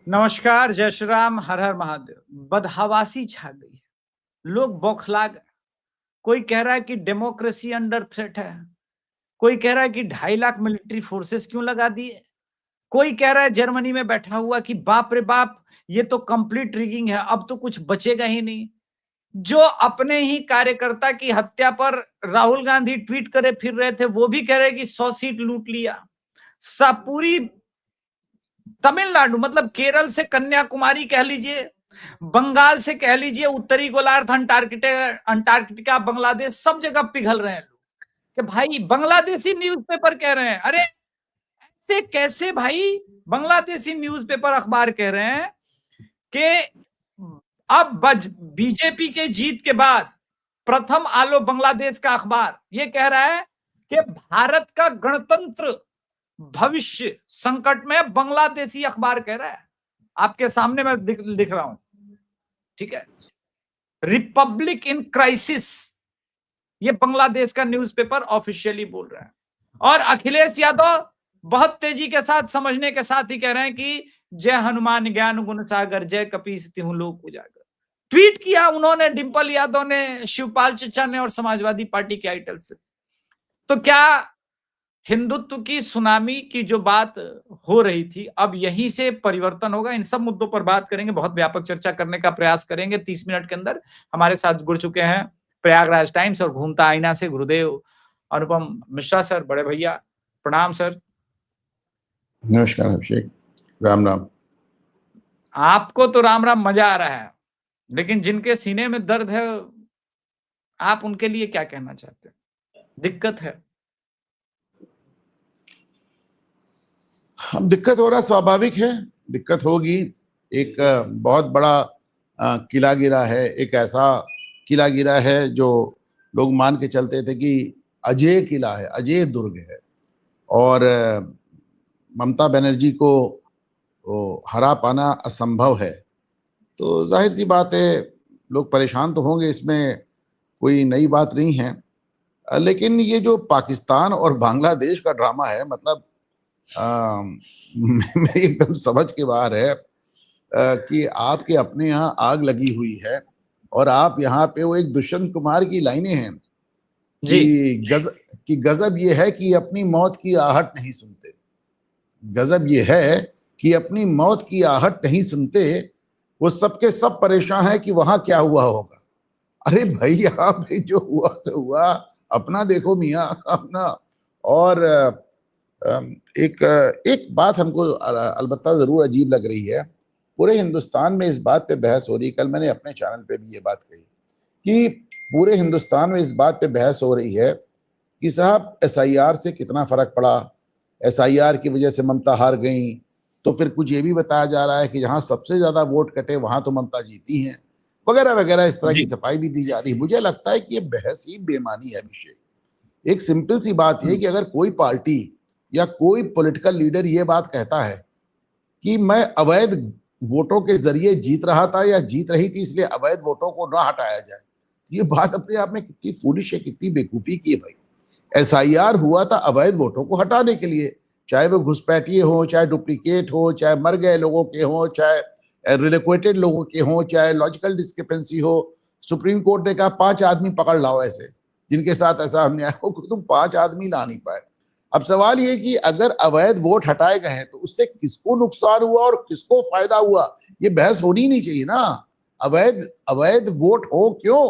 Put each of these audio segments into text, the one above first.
नमस्कार, जय श्री राम, हर हर महादेव। बदहवासी छा गई है, लोग बौखला गए। कोई कह रहा है कि डेमोक्रेसी अंडर थ्रेट है, कोई कह रहा है कि 2.5 लाख मिलिट्री फोर्सेस क्यों लगा दिए, कोई कह रहा है जर्मनी में बैठा हुआ कि बाप रे बाप, ये तो कंप्लीट रिगिंग है, अब तो कुछ बचेगा ही नहीं। जो अपने ही कार्यकर्ता की हत्या पर राहुल गांधी ट्वीट करे फिर रहे थे, वो भी कह रहे कि 100 सीट लूट लिया। पूरी तमिलनाडु मतलब केरल से कन्याकुमारी कह लीजिए, बंगाल से कह लीजिए, उत्तरी गोलार्ध, अंटार्कटिका, बांग्लादेश, सब जगह पिघल रहे हैं लोग कि भाई बांग्लादेशी न्यूज़पेपर कह रहे हैं। अरे ऐसे कैसे भाई? बांग्लादेशी न्यूज़पेपर अखबार कह रहे हैं कि अब बीजेपी के जीत के बाद प्रथम आलो बांग्लादेश का अखबार ये कह रहा है कि भारत का गणतंत्र भविष्य संकट में, बांग्लादेशी अखबार कह रहा है। आपके सामने मैं लिख रहा हूं, ठीक है। रिपब्लिक इन क्राइसिस, ये बांग्लादेश का न्यूज़पेपर ऑफिशियली बोल रहा है। और अखिलेश यादव बहुत तेजी के साथ, समझने के साथ ही कह रहे हैं कि जय हनुमान ज्ञान गुण सागर, जय कपीस तिहु लोक उजागर। ट्वीट किया उन्होंने, डिंपल यादव ने, शिवपाल चचा ने और समाजवादी पार्टी के आइटल से। तो क्या हिंदुत्व की सुनामी की जो बात हो रही थी, अब यहीं से परिवर्तन होगा? इन सब मुद्दों पर बात करेंगे, बहुत व्यापक चर्चा करने का प्रयास करेंगे 30 मिनट के अंदर। हमारे साथ जुड़ चुके हैं प्रयागराज टाइम्स और घूमता आईना से गुरुदेव अनुपम मिश्रा सर। बड़े भैया प्रणाम सर। नमस्कार अभिषेक, राम राम। आपको तो राम राम मजा आ रहा है, लेकिन जिनके सीने में दर्द है, आप उनके लिए क्या कहना चाहते हैं? दिक्कत है? अब दिक्कत हो रहा स्वाभाविक है, दिक्कत होगी। एक बहुत बड़ा किला गिरा है, एक ऐसा किला गिरा है जो लोग मान के चलते थे कि अजय किला है, अजय दुर्ग है, और ममता बनर्जी को हरा पाना असंभव है। तो जाहिर सी बात है, लोग परेशान तो होंगे, इसमें कोई नई बात नहीं है। लेकिन ये जो पाकिस्तान और बांग्लादेश का ड्रामा है, मतलब मेरी एकदम समझ के बाहर है कि आपके अपने यहाँ आग लगी हुई है और आप यहाँ पे, वो एक दुष्यंत कुमार की लाइनें हैं कि गजब ये है कि अपनी मौत की आहट नहीं सुनते। गजब ये है कि अपनी मौत की आहट नहीं सुनते, वो सबके सब परेशान है कि वहां क्या हुआ होगा। अरे भाई, यहाँ पे जो हुआ तो हुआ, अपना देखो मियाँ, अपना। और एक बात हमको अलबत्ता जरूर अजीब लग रही है। पूरे हिंदुस्तान में इस बात पे बहस हो रही, कल मैंने अपने चैनल पे भी ये बात कही कि पूरे हिंदुस्तान में इस बात पे बहस हो रही है कि साहब एसआईआर से कितना फर्क पड़ा, एसआईआर की वजह से ममता हार गई। तो फिर कुछ ये भी बताया जा रहा है कि जहां सबसे ज्यादा वोट कटे वहां तो ममता जीती हैं, वगैरह वगैरह, इस तरह की सफाई भी दी जा रही है। मुझे लगता है कि ये बहस ही बेमानी है अभिषेक। एक सिंपल सी बात है कि अगर कोई पार्टी या कोई पॉलिटिकल लीडर ये बात कहता है कि मैं अवैध वोटों के जरिए जीत रहा था या जीत रही थी, इसलिए अवैध वोटों को ना हटाया जाए, ये बात अपने आप में कितनी फूलिश है, कितनी बेवकूफी की है भाई। एसआईआर हुआ था अवैध वोटों को हटाने के लिए, चाहे वो घुसपैठिए हो, चाहे डुप्लीकेट हो, चाहे मर गए लोगों के हो, चाहे रिलोकेटेड लोगों के हो, चाहे लॉजिकल डिस्क्रिपेंसी हो। सुप्रीम कोर्ट ने कहा 5 आदमी पकड़ लाओ ऐसे जिनके साथ ऐसा अन्याय हो, तुम 5 आदमी ला नहीं पाए। अब सवाल ये कि अगर अवैध वोट हटाए गए हैं तो उससे किसको नुकसान हुआ और किसको फायदा हुआ, ये बहस होनी नहीं चाहिए ना। अवैध वोट हो क्यों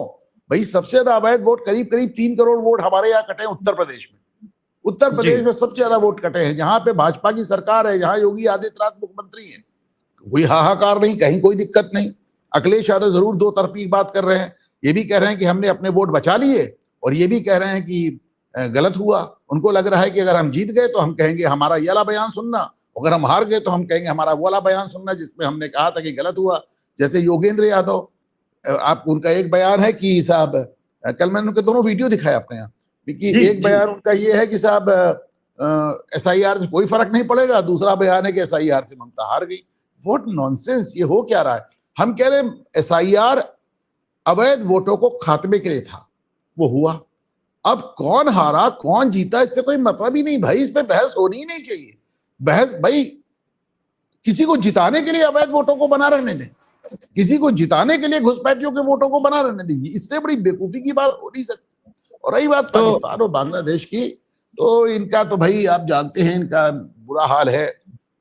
भाई? सबसे ज्यादा अवैध वोट, करीब करीब 3 करोड़ वोट हमारे यहाँ कटे हैं उत्तर प्रदेश में। उत्तर प्रदेश में सबसे ज्यादा वोट कटे हैं, जहां पे भाजपा की सरकार है, जहां योगी आदित्यनाथ मुख्यमंत्री है। कोई हाहाकार नहीं, कहीं कोई दिक्कत नहीं। अखिलेश यादव जरूर दो तरफी बात कर रहे हैं, ये भी कह रहे हैं कि हमने अपने वोट बचा लिए, और ये भी कह रहे हैं कि गलत हुआ। उनको लग रहा है कि अगर हम जीत गए तो हम कहेंगे हमारा ये वाला बयान सुनना, अगर हम हार गए तो हम कहेंगे हमारा वो वाला बयान सुनना जिसमें हमने कहा था कि गलत हुआ। जैसे योगेंद्र यादव, आप उनका एक बयान है कि साहब, कल मैंने उनके दोनों वीडियो दिखाया अपने यहाँ, कि एक बयान उनका ये है कि साहब एसआईआर से कोई फर्क नहीं पड़ेगा, दूसरा बयान है कि एसआईआर से ममता हार गई। व्हाट नॉनसेंस, ये हो क्या रहा है? हम कह रहे हैं एसआईआर अवैध वोटों को खात्मे के लिए था, वो हुआ। अब कौन हारा कौन जीता इससे कोई मतलब ही नहीं भाई, इस पे बहस होनी ही नहीं चाहिए। बहस भाई, किसी को जिताने के लिए अवैध वोटों को बना रहने दें, किसी को जिताने के लिए घुसपैठियों के वोटों को बना रहने दें। इससे बड़ी बेवकूफी की बात हो नहीं सकती। और रही बात पाकिस्तान और बांग्लादेश की, तो इनका तो भाई आप जानते हैं, इनका बुरा हाल है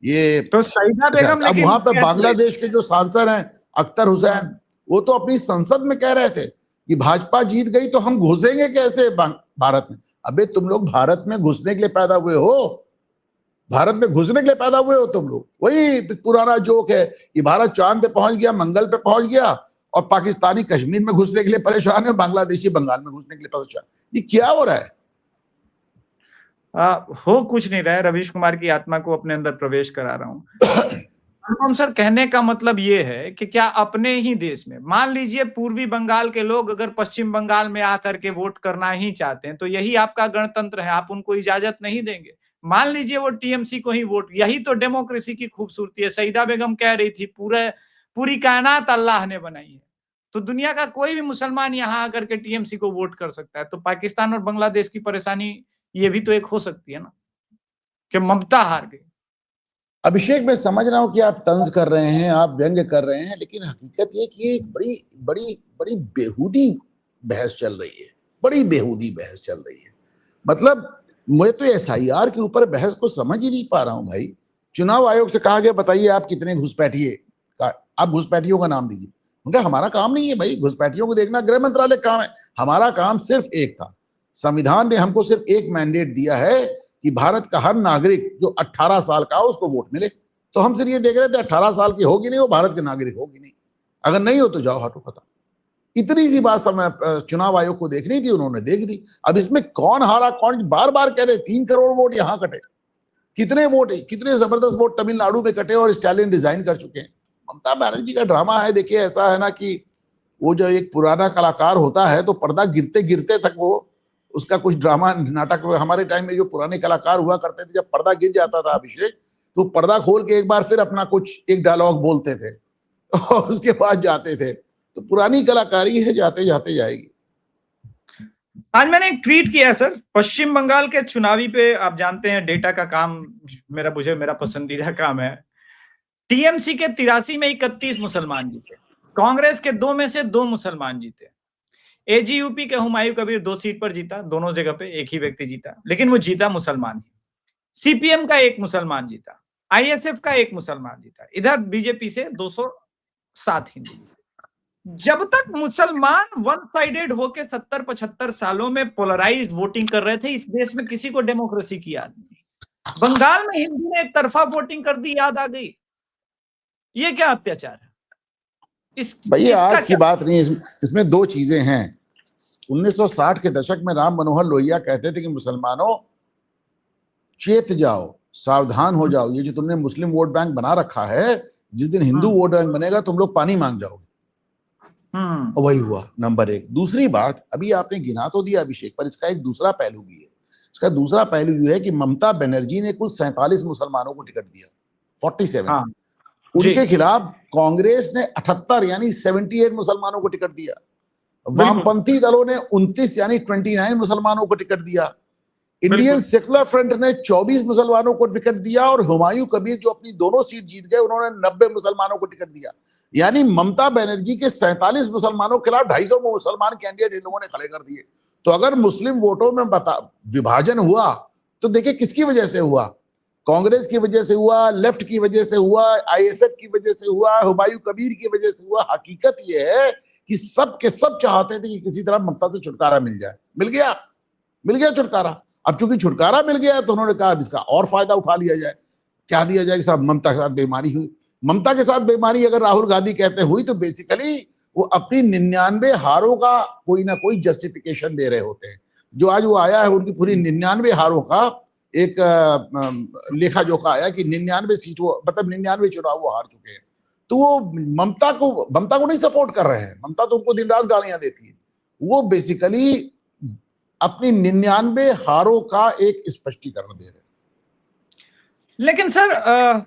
ये। तो सईदा बेगम, अब लेकिन वहां पे बांग्लादेश के जो सांसद हैं अख्तर हुसैन, वो तो अपनी संसद में कह रहे थे कि भाजपा जीत गई तो हम घुसेंगे कैसे भारत में। अबे तुम लोग भारत में घुसने के लिए पैदा हुए हो, भारत में घुसने के लिए पैदा हुए हो तुम लोग। वही पुराना जोक है कि भारत चांद पे पहुंच गया, मंगल पे पहुंच गया, और पाकिस्तानी कश्मीर में घुसने के लिए परेशान है, बांग्लादेशी बंगाल में घुसने के लिए परेशान। ये क्या हो रहा है? हो कुछ नहीं रहा है, रवीश कुमार की आत्मा को अपने अंदर प्रवेश करा रहा हूं। अनुपम सर, कहने का मतलब ये है कि क्या अपने ही देश में, मान लीजिए पूर्वी बंगाल के लोग अगर पश्चिम बंगाल में आकर के वोट करना ही चाहते हैं, तो यही आपका गणतंत्र है, आप उनको इजाजत नहीं देंगे? मान लीजिए वो टीएमसी को ही वोट, यही तो डेमोक्रेसी की खूबसूरती है। सईदा बेगम कह रही थी पूरी कायनात अल्लाह ने बनाई है, तो दुनिया का कोई भी मुसलमान यहाँ आकर के टीएमसी को वोट कर सकता है। तो पाकिस्तान और बांग्लादेश की परेशानी ये भी तो एक हो सकती है ना, कि ममता हार गई। अभिषेक, मैं समझ रहा हूं कि आप तंज कर रहे हैं, आप व्यंग्य कर रहे हैं, लेकिन हकीकत ये कि एक बड़ी बड़ी बड़ी बेहूदी बहस चल रही है, बड़ी बेहूदी बहस चल रही है। मतलब मैं तो एसआईआर के ऊपर बहस को समझ ही नहीं पा रहा हूं भाई। चुनाव आयोग से कहा गया बताइए आप कितने घुसपैठिए, आप घुसपैठियों का नाम दीजिए। उनका हमारा काम नहीं है भाई घुसपैठियों को देखना, गृह मंत्रालय का काम है। हमारा काम सिर्फ एक था, संविधान ने हमको सिर्फ एक मैंडेट दिया है कि भारत का हर नागरिक जो 18 साल का हो उसको वोट मिले। तो हम सिर्फ ये देख रहे थे 18 साल की होगी नहीं, वो भारत के नागरिक होगी नहीं, अगर नहीं हो तो जाओ हटो खत्म। इतनी सी बात समय चुनाव आयोग को देखनी थी, उन्होंने देख दी। अब इसमें कौन हारा कौन, बार बार कह रहे 3 करोड़ वोट यहां कटे, कितने वोट, कितने जबरदस्त वोट तमिलनाडु में कटे और स्टालिन रिजाइन कर चुके हैं। ममता बनर्जी का ड्रामा है। देखिए ऐसा है ना कि वो जो एक पुराना कलाकार होता है तो पर्दा गिरते गिरते तक वो उसका कुछ ड्रामा नाटक, हमारे टाइम में जो पुराने कलाकार हुआ करते थे, जब पर्दा गिर जाता था अभिषेक, तो पर्दा खोल के एक बार फिर अपना कुछ एक डायलॉग बोलते थे और उसके बाद जाते थे। तो पुरानी कलाकारी है, जाते जाते जाएगी। आज मैंने एक ट्वीट किया सर, पश्चिम बंगाल के चुनावी पे, आप जानते हैं डेटा का काम मेरा पसंदीदा काम है। टीएमसी के 83 में 31 मुसलमान जीते, कांग्रेस के 2 में से 2 मुसलमान जीते, एजीयूपी के हुमायूं कबीर 2 सीट पर जीता, दोनों जगह पे एक ही व्यक्ति जीता, लेकिन वो जीता मुसलमान ही। सीपीएम का 1 मुसलमान जीता, आईएसएफ का 1 मुसलमान जीता, इधर बीजेपी से 207 हिंदू जीते। जब तक मुसलमान वन साइडेड होके 70-75 सालों में पोलराइज्ड वोटिंग कर रहे थे, इस देश में किसी को डेमोक्रेसी की याद नहीं। बंगाल में हिंदू ने एक तरफा वोटिंग कर दी, याद आ गई। ये क्या अत्याचार है? भैया आज की बात नहीं, इसमें 2 चीजें हैं। 1960 के दशक में राम मनोहर लोहिया कहते थे कि मुसलमानों चेत जाओ, सावधान हो जाओ, ये जो तुमने मुस्लिम वोट बैंक बना रखा है, जिस दिन हिंदू वोट बैंक बनेगा तुम लोग पानी मांग जाओगे। और वही हुआ, नंबर 1। दूसरी बात, अभी आपने गिना तो दिया अभिषेक, पर इसका एक दूसरा पहलू भी है। इसका दूसरा पहलू ये है कि ममता बनर्जी ने कुल 47 मुसलमानों को टिकट दिया, 47। उनके खिलाफ कांग्रेस ने 78 यानी 78 मुसलमानों को टिकट दिया। वामपंथी दलों ने 29 यानी 29 मुसलमानों को टिकट दिया। इंडियन सेकुलर फ्रंट ने 24 मुसलमानों को टिकट दिया, और हुमायूं कबीर जो अपनी दोनों सीट जीत गए, उन्होंने 90 मुसलमानों को टिकट दिया। यानी ममता बनर्जी के 47 मुसलमानों के खिलाफ 250 मुसलमान कैंडिडेट इन लोगों ने खड़े कर दिए। तो अगर मुस्लिम वोटों में विभाजन हुआ तो देखिए किसकी वजह से हुआ, कांग्रेस की वजह से हुआ, लेफ्ट की वजह से हुआ, आईएसएफ की वजह से हुआ, हुमायूं कबीर की वजह से हुआ। हकीकत यह है कि सब के सब चाहते थे कि किसी तरह ममता से छुटकारा मिल जाए। मिल गया छुटकारा। अब चूंकि छुटकारा मिल गया तो उन्होंने कहा अब इसका और फायदा उठा लिया जाए। क्या दिया जाए कि साहब ममता के साथ बेईमानी हुई। ममता के साथ बेईमानी अगर राहुल गांधी कहते हुई तो बेसिकली वो अपनी 99 हारों का कोई ना कोई जस्टिफिकेशन दे रहे होते हैं। जो आज वो आया है उनकी पूरी 99 हारों का एक लेखा जोखा आया कि 99 सीट वो, मतलब 99 चुनाव वो हार चुके हैं। तो वो ममता को नहीं सपोर्ट कर रहे हैं। ममता तो उनको दिन रात गालियां देती है। वो बेसिकली अपनी 99 हारों का एक स्पष्टीकरण दे रहे हैं। लेकिन सर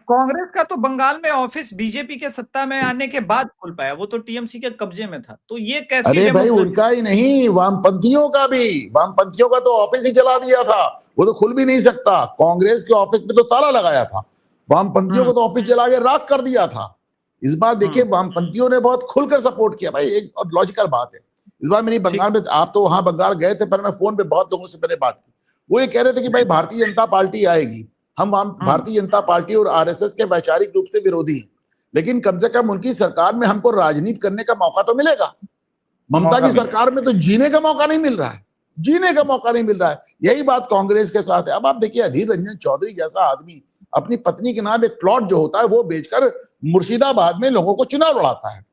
कांग्रेस का तो बंगाल में ऑफिस बीजेपी के सत्ता में आने के बाद खुल पाया, वो तो टीएमसी के कब्जे में था। तो ये कैसे? अरे भाई उनका ही नहीं, वामपंथियों का भी, वामपंथियों का तो ऑफिस ही जला दिया था, वो तो खुल भी नहीं सकता। कांग्रेस के ऑफिस में तो ताला लगाया था, वामपंथियों को तो ऑफिस जला के राख कर दिया था। इस बार देखिए वामपंथियों ने बहुत खुलकर सपोर्ट किया भाई, एक और लॉजिकल बात है। इस बार मेरी बंगाल में, आप तो वहां बंगाल गए थे, पर मैं फोन पे बहुत लोगों से मैंने बात की, वो ये कह रहे थे कि भाई भारतीय जनता पार्टी आएगी, हम भारतीय जनता पार्टी और आरएसएस के वैचारिक रूप से विरोधी हैं, लेकिन कम से कम उनकी सरकार में हमको राजनीति करने का मौका तो मिलेगा। ममता की सरकार में तो जीने का मौका नहीं मिल रहा है, जीने का मौका नहीं मिल रहा है। यही बात कांग्रेस के साथ है। अब आप देखिए, अधीर रंजन चौधरी जैसा आदमी अपनी पत्नी के नाम एक प्लॉट जो होता है वो बेचकर मुर्शिदाबाद में लोगों को चुनाव लड़ाता है।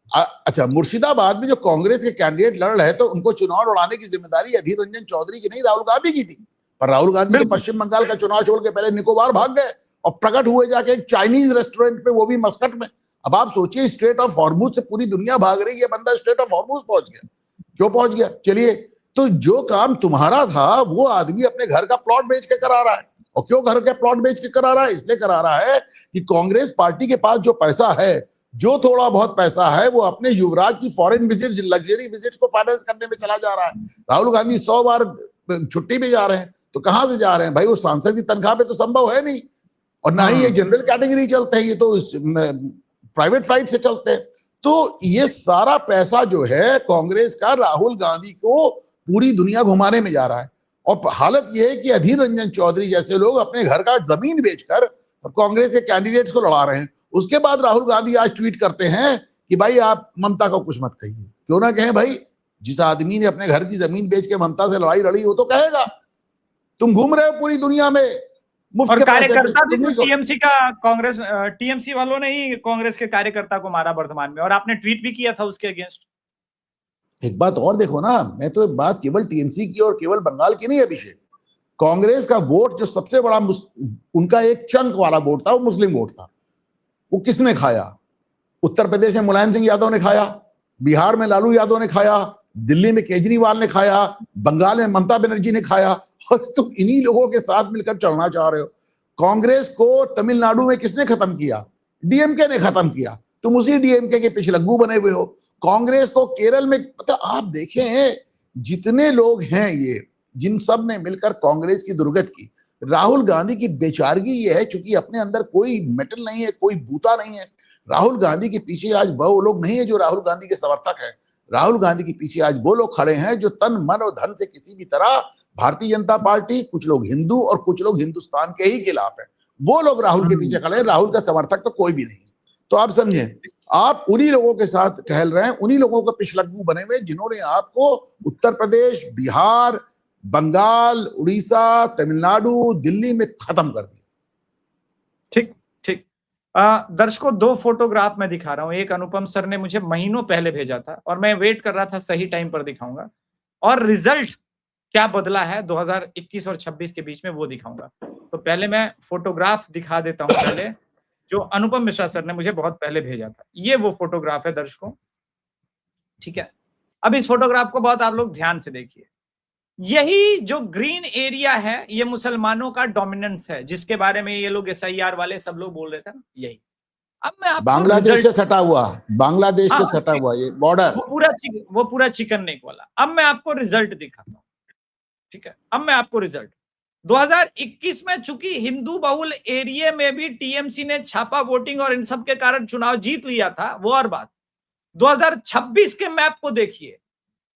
अच्छा, मुर्शिदाबाद में जो कांग्रेस के कैंडिडेट लड़ रहे तो उनको चुनाव लड़ाने की जिम्मेदारी अधीर रंजन चौधरी की नहीं, राहुल गांधी की थी। पर राहुल गांधी तो पश्चिम बंगाल का चुनाव छोड़ के पहले निकोबार भाग गए और प्रकट हुए जाके एक चाइनीज रेस्टोरेंट पे, वो भी मस्कट में। अब आप सोचिए, स्ट्रेट ऑफ हॉर्मुज से पूरी दुनिया भाग रही है, बंदा स्ट्रेट ऑफ हॉर्मुज पहुंच गया। क्यों पहुंच गया? चलिए, तो जो काम तुम्हारा था वो आदमी अपने घर का प्लॉट बेच के करा रहा है। और क्यों घर के प्लॉट बेच के करा रहा है? इसलिए करा रहा है कि कांग्रेस पार्टी के पास जो पैसा है, जो थोड़ा बहुत पैसा है, वो अपने युवराज की फॉरेन विजिट, लग्जरी विजिट्स को फाइनेंस करने में चला जा रहा है। राहुल गांधी 100 बार छुट्टी पे जा रहे हैं, तो कहां से जा रहे हैं भाई? वो सांसद की तनख्वाह पे तो संभव है नहीं, और ना ही ये जनरल कैटेगरी चलते हैं, ये तो प्राइवेट फ्लाइट से चलते हैं। तो ये सारा पैसा जो है कांग्रेस का, राहुल गांधी को पूरी दुनिया घुमाने में जा रहा है। और हालत यह है कि अधीर रंजन चौधरी जैसे लोग अपने घर का जमीन बेचकर कांग्रेस के कैंडिडेट्स को लड़ा रहे हैं। उसके बाद राहुल गांधी आज ट्वीट करते हैं कि भाई आप ममता को कुछ मत कहिए। क्यों ना कहें भाई? जिस आदमी ने अपने घर की जमीन बेच के ममता से लड़ाई लड़ी, वो तो कहेगा तुम घूम रहे हो पूरी दुनिया में मुफ्त के पैसे। कार्यकर्ता भी तो टीएमसी का, कांग्रेस टीएमसी वालों ने ही कांग्रेस के कार्यकर्ता को मारा वर्धमान में, और आपने ट्वीट भी किया था उसके अगेंस्ट। एक बात और देखो ना, मैं तो बात केवल टीएमसी की और केवल बंगाल की नहीं, अभिषेक। कांग्रेस का वोट जो सबसे बड़ा उनका एक चंक वाला वोट था, वो मुस्लिम वोट था। वो किसने खाया? उत्तर प्रदेश में मुलायम सिंह यादव ने खाया, बिहार में लालू यादव ने खाया, दिल्ली में केजरीवाल ने खाया, बंगाल में ममता बनर्जी ने खाया, और तुम इन्हीं लोगों के साथ मिलकर चलना चाह रहे हो। कांग्रेस को तमिलनाडु में किसने खत्म किया? डीएमके ने खत्म किया। तुम उसी डीएमके के पिछलग्गू बने हुए हो। कांग्रेस को केरल में, पता, आप देखें जितने लोग हैं ये, जिन सब ने मिलकर कांग्रेस की दुर्गत की। राहुल गांधी की बेचारगी ये है, चूंकि अपने अंदर कोई मेटल नहीं है, कोई बूता नहीं है। राहुल गांधी के पीछे आज वो लोग नहीं है जो राहुल गांधी के समर्थक है। राहुल गांधी के पीछे आज वो लोग खड़े हैं जो तन मन और धन से किसी भी तरह भारतीय जनता पार्टी, कुछ लोग हिंदू और कुछ लोग हिंदुस्तान के ही खिलाफ है। वो लोग राहुल के पीछे खड़े हैं। राहुल का समर्थक तो कोई भी नहीं। तो आप समझे, आप उन्हीं लोगों के साथ टहल रहे हैं, उन्हीं लोगों के पिछलग्गू बने हुए जिन्होंने आपको उत्तर प्रदेश, बिहार, बंगाल, उड़ीसा, तमिलनाडु, दिल्ली में खत्म कर दिया। ठीक ठीक। दर्शकों, 2 फोटोग्राफ मैं दिखा रहा हूं। एक अनुपम सर ने मुझे महीनों पहले भेजा था और मैं वेट कर रहा था सही टाइम पर दिखाऊंगा, और रिजल्ट क्या बदला है 2021 और 26 के बीच में वो दिखाऊंगा। तो पहले मैं फोटोग्राफ दिखा देता हूं, पहले जो अनुपम मिश्रा सर ने मुझे बहुत पहले भेजा था। ये वो फोटोग्राफ है दर्शकों, ठीक है। अब इस फोटोग्राफ को बहुत आप लोग ध्यान से देखिए। यही जो ग्रीन एरिया है, ये मुसलमानों का डोमिनेंस है, जिसके बारे में ये लोग एसआईआर वाले सब लोग बोल रहे थे ना, यही। अब मैं आपको बांग्लादेश से सटा हुआ, बांग्लादेश से सटा हुआ ये बॉर्डर, वो पूरा चिकन नेक वाला। अब मैं आपको रिजल्ट दिखाता हूं, ठीक है। अब मैं आपको रिजल्ट 2021 में, चूंकि हिंदू बहुल एरिया में भी टीएमसी ने छापा वोटिंग और इन सब के कारण चुनाव जीत लिया था, वो और बात। 2026 के मैप को देखिए,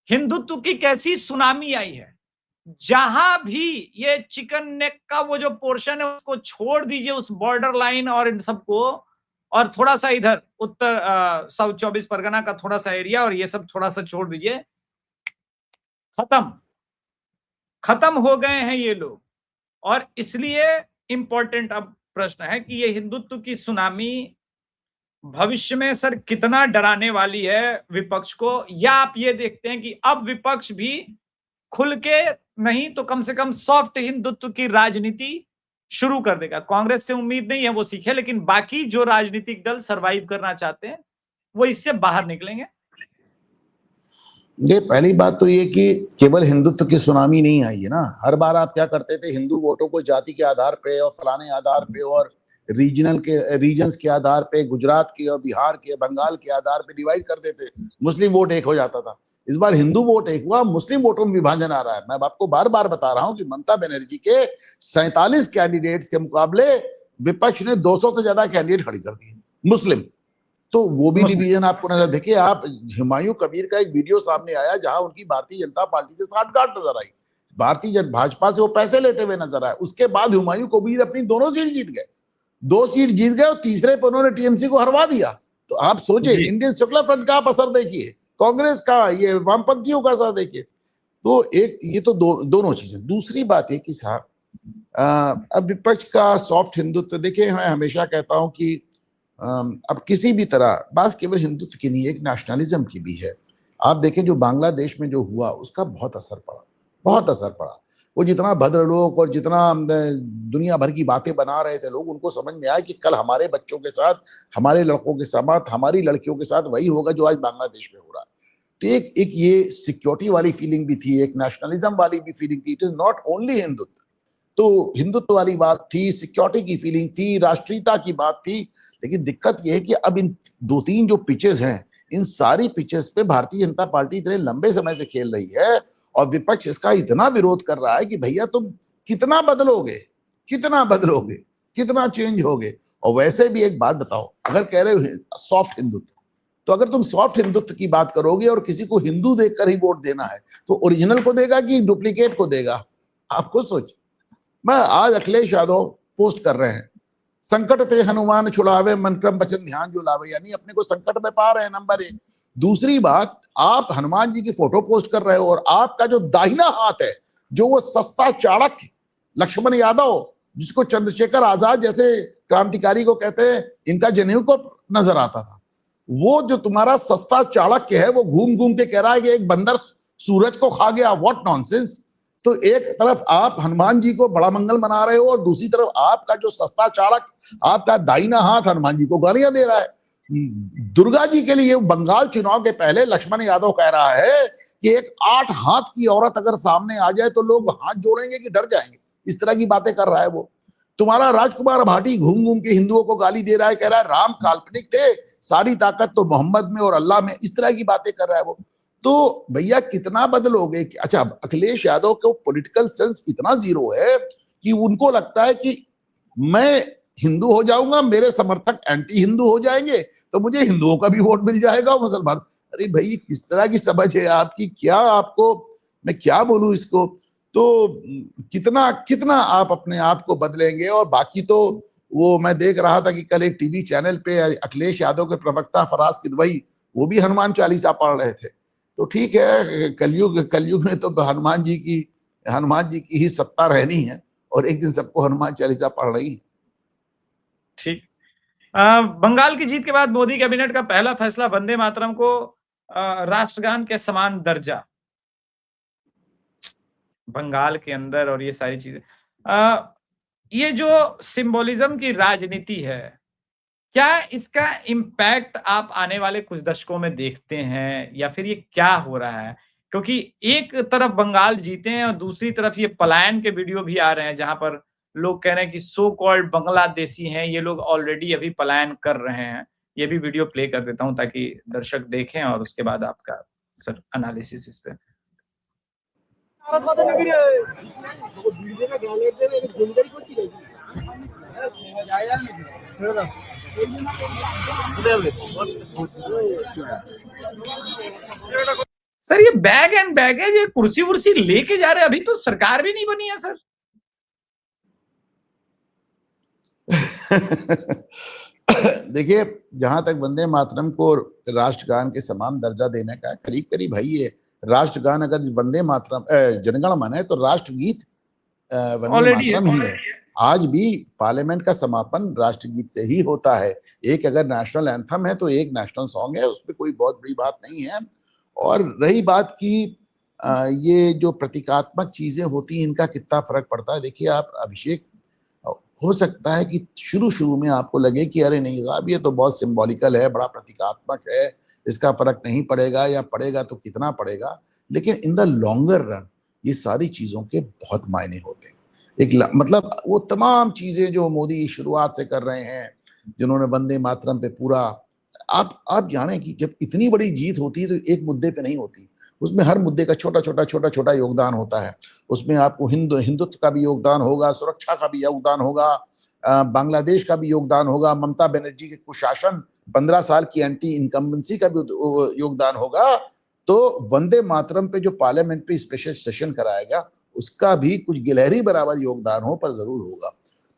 हिंदुत्व की कैसी सुनामी आई है। जहां भी ये चिकन नेक का वो जो पोर्शन है उसको छोड़ दीजिए, उस बॉर्डर लाइन और इन सबको, और थोड़ा सा इधर उत्तर साउथ 24 परगना का थोड़ा सा एरिया और ये सब थोड़ा सा छोड़ दीजिए, खत्म हो गए हैं ये लोग। और इसलिए इंपॉर्टेंट अब प्रश्न है कि ये हिंदुत्व की सुनामी भविष्य में सर कितना डराने वाली है विपक्ष को, या आप ये देखते हैं कि अब विपक्ष भी खुल के नहीं तो कम से कम सॉफ्ट हिंदुत्व की राजनीति शुरू कर देगा। कांग्रेस से उम्मीद नहीं है वो सीखे, लेकिन बाकी जो राजनीतिक दल सरवाइव करना चाहते हैं वो इससे बाहर निकलेंगे। ये पहली बात तो ये कि केवल हिंदुत्व की सुनामी नहीं आई है ना। हर बार आप क्या करते थे, हिंदू वोटों को जाति के आधार पे और फलाने आधार पे और रीजन्स के आधार पे, गुजरात के और बिहार के, बंगाल के आधार पे डिवाइड कर देते, मुस्लिम वोट एक हो जाता था। इस बार हिंदू वोट एक हुआ, मुस्लिम वोटों में विभाजन आ रहा है। मैं आपको बार बार बता रहा हूं कि ममता बनर्जी के 47 कैंडिडेट्स के मुकाबले विपक्ष ने 200 से ज्यादा कैंडिडेट खड़ी कर दिए मुस्लिम, तो वो भी डिवीजन आपको नजर। देखिए आप, हुमायूं कबीर का एक वीडियो सामने आया जहां उनकी भारतीय जनता पार्टी से साठगांठ नजर आई, भाजपा से वो पैसे लेते हुए नजर आए। उसके बाद हुमायूं कबीर अपनी दोनों सीट जीत गए, 2 सीट जीत गए और तीसरे पर उन्होंने टीएमसी को हरवा दिया। तो आप सोचे, इंडियन सेक्युलर फ्रंट का आप असर देखिए, कांग्रेस का, ये वामपंथियों का असर देखिए। तो एक ये तो दोनों चीजें। दूसरी बात है कि साहब अब विपक्ष का सॉफ्ट हिंदुत्व, देखिए मैं हमेशा कहता हूं कि अब किसी भी तरह बात केवल हिंदुत्व की नहीं, एक नेशनलिज्म की भी है। आप देखें जो बांग्लादेश में जो हुआ उसका बहुत असर पड़ा, बहुत असर पड़ा। वो जितना भद्र लोग और जितना दुनिया भर की बातें बना रहे थे लोग, उनको समझ में आया कि कल हमारे बच्चों के साथ, हमारे लड़कों के साथ, हमारी लड़कियों के साथ वही होगा जो आज बांग्लादेश में हो रहा है। तो एक ये सिक्योरिटी वाली फीलिंग भी थी, एक नेशनलिज्म वाली भी फीलिंग थी। It is not only Hindutva, तो हिंदुत्व वाली बात थी, सिक्योरिटी की फीलिंग थी, राष्ट्रीयता की बात थी। लेकिन दिक्कत यह है कि अब इन 2-3 जो पिचेस हैं, इन सारी पिचेस पे भारतीय जनता पार्टी इतने लंबे समय से खेल रही है और विपक्ष इसका इतना विरोध कर रहा है कि भैया तुम कितना बदलोगे, कितना बदलोगे, कितना चेंज होगे। और वैसे भी एक बात बताओ, अगर कह रहे हो सॉफ्ट हिंदुत्व, तो अगर तुम सॉफ्ट हिंदुत्व की बात करोगे और किसी को हिंदू देखकर ही वोट देना है, तो ओरिजिनल को देगा कि डुप्लीकेट को देगा? आपको सोच। मैं आज अखिलेश यादव पोस्ट कर रहे हैं, संकट थे हनुमान छुड़ावे मन क्रम वचन ध्यान जो लावे, यानी अपने को संकट में पा रहे हैं, नंबर 1। दूसरी बात, आप हनुमान जी की फोटो पोस्ट कर रहे हो और आपका जो दाहिना हाथ है, जो वो सस्ता चाणक्य लक्ष्मण यादव, जिसको चंद्रशेखर आजाद जैसे क्रांतिकारी को कहते हैं, इनका जनेऊ को नजर आता था, वो जो तुम्हारा सस्ता चाणक्य है, वो घूम घूम के कह रहा है कि एक बंदर सूरज को खा गया। What nonsense. तो एक तरफ आप हनुमान जी को बड़ा मंगल मना रहे हो और दूसरी तरफ आपका जो सस्ता चाणक्य, आपका दाहिना हाथ हनुमान जी को गालियां दे रहा है। दुर्गा जी के लिए बंगाल चुनाव के पहले लक्ष्मण यादव कह रहा है कि एक 8 हाथ की औरत अगर सामने आ जाए तो लोग हाथ जोड़ेंगे कि डर जाएंगे, इस तरह की बातें कर रहा है वो। तुम्हारा राजकुमार भाटी घूम घूम के हिंदुओं को गाली दे रहा है, कह रहा है राम काल्पनिक थे, सारी ताकत तो मोहम्मद में और अल्लाह में, इस तरह की बातें कर रहा है वो। तो भैया कितना बदलोगे? अच्छा, अखिलेश यादव को पॉलिटिकल सेंस इतना जीरो है कि उनको लगता है कि मैं हिंदू हो जाऊंगा, मेरे समर्थक एंटी हिंदू हो जाएंगे, तो मुझे हिंदुओं का भी वोट मिल जाएगा, मुसलमान। अरे भाई, किस तरह की समझ है आपकी? क्या आपको मैं क्या बोलूं इसको? तो कितना कितना आप अपने आप को बदलेंगे? और बाकी तो वो मैं देख रहा था कि कल एक टीवी चैनल पे अखिलेश यादव के प्रवक्ता फराज किदवई, वो भी हनुमान चालीसा पढ़ रहे थे। तो ठीक है, कलयुग में तो हनुमान जी की ही सत्ता रहनी है और एक दिन सबको हनुमान चालीसा पढ़ रही है। ठीक। बंगाल की जीत के बाद मोदी कैबिनेट का पहला फैसला, वंदे मातरम को राष्ट्रगान के समान दर्जा बंगाल के अंदर, और ये सारी चीजें, ये जो सिंबोलिज्म की राजनीति है, क्या इसका इम्पैक्ट आप आने वाले कुछ दशकों में देखते हैं, या फिर ये क्या हो रहा है? क्योंकि एक तरफ बंगाल जीते हैं और दूसरी तरफ ये पलायन के वीडियो भी आ रहे हैं, जहां पर लोग कह रहे हैं कि सो कॉल्ड बांग्लादेशी हैं, ये लोग ऑलरेडी अभी पलायन कर रहे हैं। ये भी वीडियो प्ले कर देता हूं ताकि दर्शक देखें और उसके बाद आपका सर एनालिसिस इस पे। सर ये बैग एंड बैगेज, ये कुर्सी वुर्सी लेके जा रहे हैं, अभी तो सरकार भी नहीं बनी है सर। देखिए, जहां तक वंदे मातरम को राष्ट्रगान के समान दर्जा देने का, करीब करीब भाई ये राष्ट्रगान अगर वंदे मातरम जनगण मन है, तो राष्ट्रगीत वंदे मातरम ही है। आज भी पार्लियामेंट का समापन राष्ट्रगीत से ही होता है। एक अगर नेशनल एंथम है तो एक नेशनल सॉन्ग है, उसमें कोई बहुत बड़ी बात नहीं है। और रही बात की ये जो प्रतीकात्मक चीजें होती हैं, इनका कितना फर्क पड़ता है। देखिए आप अभिषेक, हो सकता है कि शुरू में आपको लगे कि अरे नहीं साहब, ये तो बहुत सिंबॉलिकल है, बड़ा प्रतीकात्मक है, इसका फर्क नहीं पड़ेगा, या पड़ेगा तो कितना पड़ेगा। लेकिन इन द लॉन्गर रन ये सारी चीजों के बहुत मायने होते हैं। मतलब वो तमाम चीजें जो मोदी शुरुआत से कर रहे हैं, जिन्होंने वंदे मातरम पे पूरा, आप जाने कि जब इतनी बड़ी जीत होती है तो एक मुद्दे पे नहीं होती, उसमें हर मुद्दे का छोटा छोटा योगदान होता है। उसमें आपको हिंदुत्व का भी योगदान होगा, सुरक्षा का भी योगदान होगा, बांग्लादेश का भी योगदान होगा, ममता बनर्जी के कुशासन 15 साल की एंटी इनकम्बेंसी का भी योगदान होगा। तो वंदे मातरम पे जो पार्लियामेंट पे स्पेशल सेशन कराएगा उसका भी कुछ गिलहरी बराबर योगदान हो पर जरूर होगा।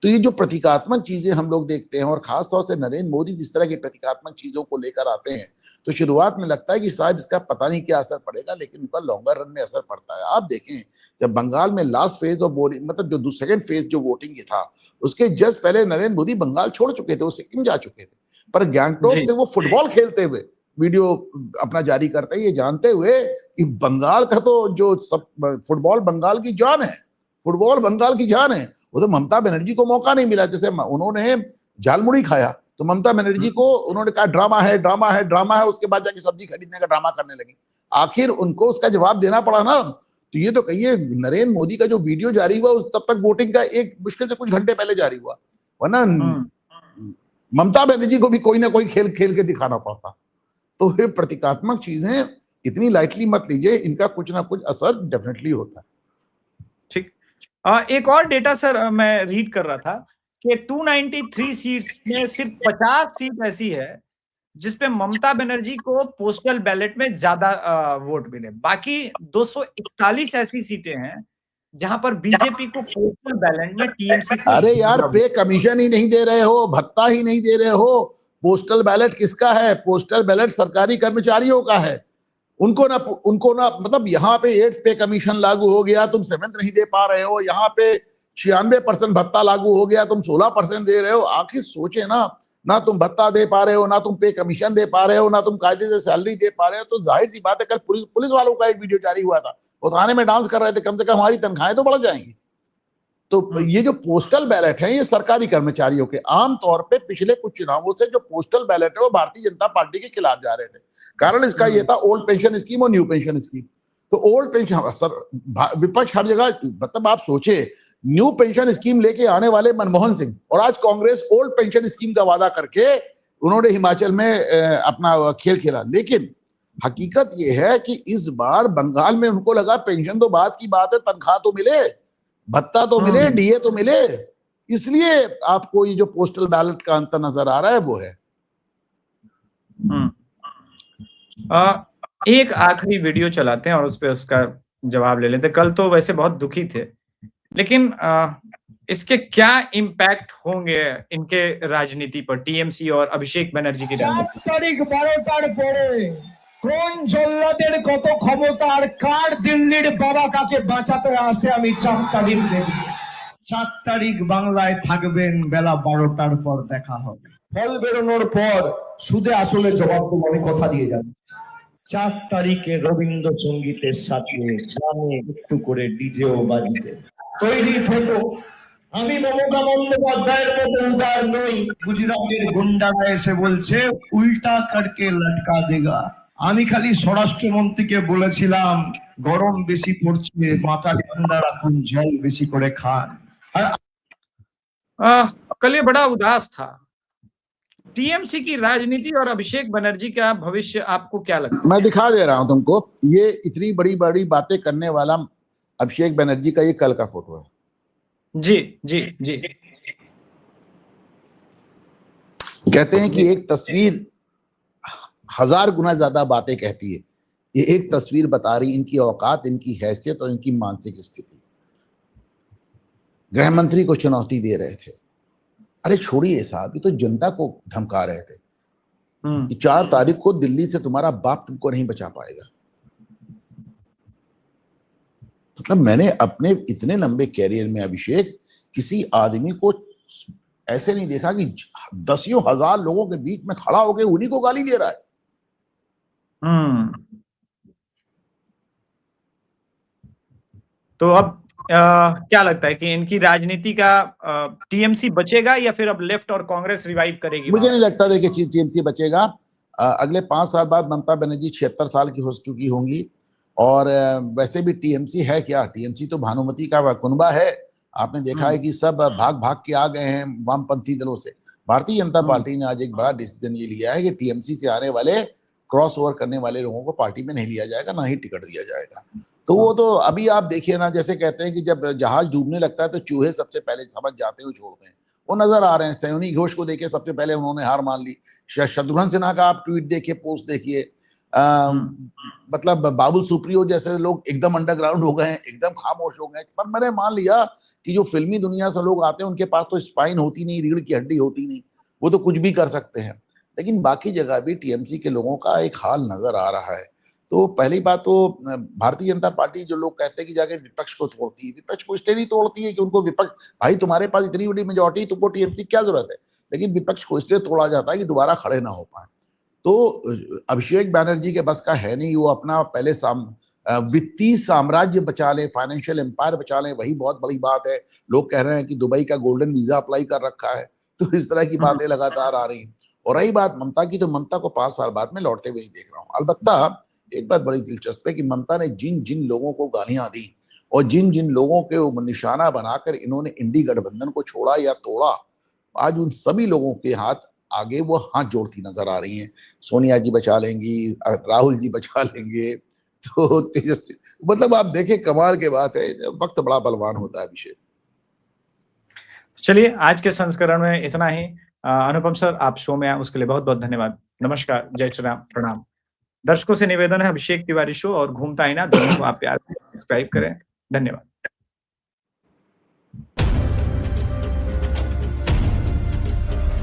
तो ये जो प्रतीकात्मक चीजें हम लोग देखते हैं और खासतौर से नरेंद्र मोदी जिस तरह की प्रतीकात्मक चीजों को लेकर आते हैं, तो शुरुआत में लगता है कि शायद इसका पता नहीं क्या असर पड़ेगा, लेकिन उनका लॉन्गर रन में असर पड़ता है। आप देखें, जब बंगाल में लास्ट फेज ऑफ वोटिंग, मतलब जो सेकंड फेज जो वोटिंग की था, उसके जस्ट पहले नरेंद्र मोदी बंगाल छोड़ चुके थे, वो सिक्किम जा चुके थे, पर गैंगटॉक से वो फुटबॉल खेलते हुए वीडियो अपना जारी करते हैं, ये जानते हुए कि बंगाल का तो जो सब फुटबॉल बंगाल की जान है, फुटबॉल बंगाल की जान है। वो तो ममता बनर्जी को मौका नहीं मिला, जैसे उन्होंने झालमुड़ी खाया तो ममता बनर्जी को उन्होंने कहा ड्रामा है, ड्रामा है, ड्रामा है, उसके बाद जाके सब्जी खरीदने का ड्रामा करने लगी। आखिर उनको उसका जवाब देना पड़ा ना। तो ये तो कहिए नरेंद्र मोदी का जो वीडियो जारी हुआ तब तक वोटिंग का एक मुश्किल से कुछ घंटे पहले जारी हुआ, वरना ममता बनर्जी को भी कोई ना कोई खेल खेल के दिखाना पड़ता। तो ये प्रतीकात्मक चीजें इतनी लाइटली मत लीजिए, इनका कुछ ना कुछ असर डेफिनेटली होता है। ठीक, एक और डेटा सर मैं रीड कर रहा था कि 293 सीट्स में सिर्फ 50 सीट ऐसी है जिसपे ममता बनर्जी को पोस्टल बैलेट में ज्यादा वोट मिले, बाकी 241 ऐसी सीटें हैं जहां पर बीजेपी को पोस्टल बैलेट में टीएमसी से। अरे यार, पे कमीशन ही नहीं दे रहे हो, भत्ता ही नहीं दे रहे हो, पोस्टल बैलेट किसका है? पोस्टल बैलेट सरकारी कर्मचारियों का है। उनको ना मतलब यहाँ पे 8th पे कमीशन लागू हो गया, तुम 7th नहीं दे पा रहे हो, यहाँ पे 96% भत्ता लागू हो गया, तुम 16% दे रहे हो। आखिर सोचे ना तुम भत्ता दे पा रहे हो, ना तुम पे कमीशन दे पा रहे हो, ना तुम कायदे से सैलरी दे पा रहे हो। तो जाहिर सी बात है, कल पुलिस वालों का एक वीडियो जारी हुआ था, वो थाने में डांस कर रहे थे, कम से कम हमारी तनख्वाहें तो बढ़ जाएंगी। तो ये जो पोस्टल बैलेट है, ये सरकारी कर्मचारियों के, आमतौर पे पिछले कुछ चुनावों से जो पोस्टल बैलेट है वो भारतीय जनता पार्टी के खिलाफ जा रहे थे। कारण इसका ये था ओल्ड पेंशन स्कीम और न्यू पेंशन स्कीम। तो ओल्ड पेंशन सर विपक्ष हर जगह, मतलब आप सोचे न्यू पेंशन स्कीम लेके आने वाले मनमोहन सिंह और आज कांग्रेस ओल्ड पेंशन स्कीम का वादा करके उन्होंने हिमाचल में अपना खेल खेला। लेकिन हकीकत यह है कि इस बार बंगाल में उनको लगा पेंशन तो बात की बात है, तनख्वाह तो मिले, भत्ता तो मिले, डीए तो मिले, इसलिए आपको ये जो पोस्टल बैलेट का अंतर नजर आ रहा है वो है। एक आखिरी वीडियो चलाते हैं और उस पे उसका जवाब ले लेते। कल तो वैसे बहुत दुखी थे, लेकिन इसके क्या इम्पैक्ट होंगे इनके राजनीति पर, टीएमसी और अभिषेक बनर्जी की राजनीति? 4 तारीख 12টার পরে কোন জল্লাদের কত ক্ষমতা আর কার দিল্লির বাবা কাকে বাঁচাতে আসে আমি 4 তারিখ দেখব। 4 তারিখ বাংলায় থাকবেন, বেলা 12টার পর দেখা হবে। ফল বেরোনোর পর সুদে আসলে জবাব তো আমি কথা দিয়ে যাব। 4 তারিখে রবীন্দ্রসঙ্গীতের সাথে গানে একটু করে ডিজেও বাজবে। তৈরি থেকো। আমি মমতা বন্দ্যোপাধ্যায়ের মতো উদার নই। গুজরাটের গুন্ডারা এসে বলছে উল্টা করকে লটকা দেগা। আমি খালি স্বরাষ্ট্রমন্ত্রীকে বলেছিলাম গরম বেশি পড়ছে, মাথা ঠান্ডা রাখুন, জল বেশি করে খান। कल ये बड़ा उदास था। टीएमसी की राजनीति और अभिषेक बनर्जी का भविष्य आपको क्या लगता है? मैं दिखा दे रहा हूं तुमको, ये इतनी बड़ी बड़ी बातें करने वाला अभिषेक बनर्जी का ये कल का फोटो है। जी जी जी। कहते हैं कि एक तस्वीर 1000 गुना ज्यादा बातें कहती है। ये एक तस्वीर बता रही इनकी औकात, इनकी हैसियत और इनकी मानसिक स्थिति। गृह मंत्री को चुनौती दे रहे थे। अरे छोड़िए साहब, ये तो जनता को धमका रहे थे कि 4 तारीख को दिल्ली से तुम्हारा बाप तुमको नहीं बचा पाएगा। मतलब मैंने अपने इतने लंबे कैरियर में अभिषेक किसी आदमी को ऐसे नहीं देखा कि 10 हजार लोगों के बीच में खड़ा होकर उन्हीं को गाली दे रहा है। तो अब क्या लगता है कि इनकी राजनीति का टीएमसी बचेगा या फिर अब लेफ्ट और कांग्रेस रिवाइव करेगी? मुझे नहीं लगता देखिए टीएमसी बचेगा। अगले 5 साल बाद ममता बनर्जी 76 साल की हो चुकी होंगी। और वैसे भी टीएमसी है क्या? टीएमसी तो भानुमति का कुनबा है। आपने देखा है कि सब भाग भाग के आ गए हैं वामपंथी दलों से। भारतीय जनता पार्टी ने आज एक बड़ा डिसीजन ये लिया है कि टीएमसी से आने वाले क्रॉस ओवर करने वाले लोगों को पार्टी में नहीं लिया जाएगा, ना ही टिकट दिया जाएगा। तो वो तो अभी आप देखिए ना, जैसे कहते हैं कि जब जहाज डूबने लगता है तो चूहे सबसे पहले समझ जाते हैं, छोड़ते हैं। वो नजर आ रहे हैं। सयोनी घोष को देखिए, सबसे पहले उन्होंने हार मान ली। शत्रुघ्न सिन्हा का आप ट्वीट देखिए, पोस्ट देखिए। मतलब बाबुल सुप्रियो जैसे लोग एकदम अंडरग्राउंड हो गए हैं, एकदम खामोश हो गए। पर मैंने मान लिया कि जो फिल्मी दुनिया से लोग आते हैं उनके पास तो स्पाइन होती नहीं, रीढ़ की हड्डी होती नहीं, वो तो कुछ भी कर सकते हैं। लेकिन बाकी जगह भी टीएमसी के लोगों का एक हाल नजर आ रहा है। तो पहली बात तो भारतीय जनता पार्टी, जो लोग कहते हैं कि जाके विपक्ष को तोड़ती है, विपक्ष को इसलिए नहीं तोड़ती है कि उनको विपक्ष, भाई तुम्हारे पास इतनी बड़ी मेजोरिटी, तुमको टीएमसी क्या जरूरत है। लेकिन विपक्ष को इसलिए तोड़ा जाता है कि दोबारा खड़े ना हो पाए। तो अभिषेक बैनर्जी के बस का है नहीं, वो अपना पहले वित्तीय साम्राज्य बचा ले, फाइनेंशियल एम्पायर बचा ले, वही बहुत बड़ी बात है। लोग कह रहे हैं कि दुबई का गोल्डन वीजा अप्लाई कर रखा है, तो इस तरह की बातें लगातार आ रही हैं। और रही बात ममता की, तो ममता को 5 साल बाद में लौटते हुए देख रहा हूँ। अलबत्ता एक बात बड़ी दिलचस्प है कि ममता ने जिन जिन लोगों को गालियां दी और जिन जिन लोगों के निशाना बनाकर इन्होंने इंडी गठबंधन को छोड़ा या तोड़ा, आज उन सभी लोगों के हाथ आगे वो हाथ जोड़ती नजर आ रही हैं। सोनिया जी बचा लेंगी, राहुल जी बचा लेंगे, तो तेजस्वी, मतलब आप देखें कमाल के बात है, वक्त बड़ा बलवान होता है अभिषेक। चलिए, आज के संस्करण में इतना ही। अनुपम सर, आप शो में आए उसके लिए बहुत बहुत धन्यवाद। नमस्कार, जय श्री राम, प्रणाम। दर्शकों से निवेदन है, अभिषेक तिवारी शो और घूमता आईना दोनों को आप प्यार सब्सक्राइब करें। धन्यवाद।